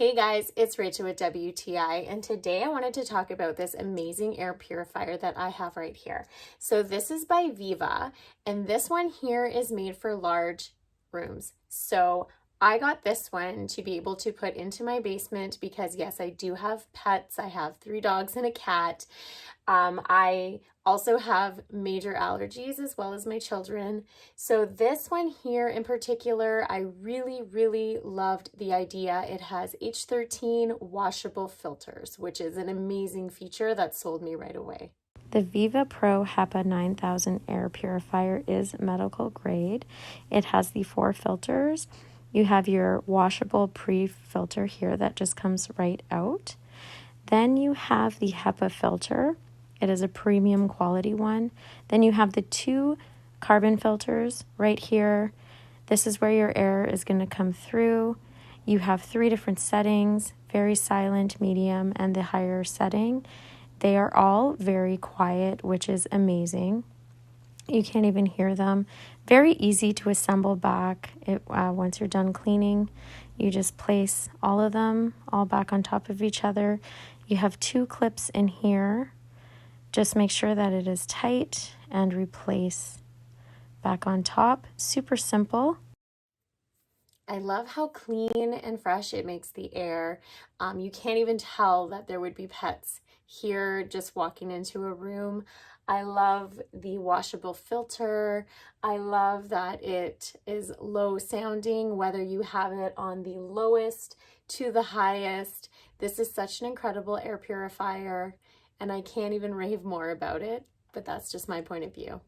Hey guys, it's Rachel with WTI, and today I wanted to talk about this amazing air purifier that I have right here. So this is by VEVA, and this one here is made for large rooms. So I got this one to be able to put into my basement because yes, I do have pets. I have 3 dogs and a cat. I also have major allergies as well as my children. So this one here in particular, I really loved the idea. It has H13 washable filters, which is an amazing feature that sold me right away. The VEVA ProHEPA 9000 air purifier is medical grade. It has the 4 filters. You have your washable pre-filter here that just comes right out. Then you have the HEPA filter. It is a premium quality one. Then you have the 2 carbon filters right here. This is where your air is going to come through. You have 3 different settings, very silent, medium, and the higher setting. They are all very quiet, which is amazing. You can't even hear them. Very easy to assemble back. Once you're done cleaning, you just place all of them all back on top of each other. You have 2 clips in here. Just make sure that it is tight and replace back on top. Super simple. I love how clean and fresh it makes the air. You can't even tell that there would be pets here just walking into a room. I love the washable filter. I love that it is low sounding, whether you have it on the lowest to the highest. This is such an incredible air purifier, and I can't even rave more about it, but that's just my point of view.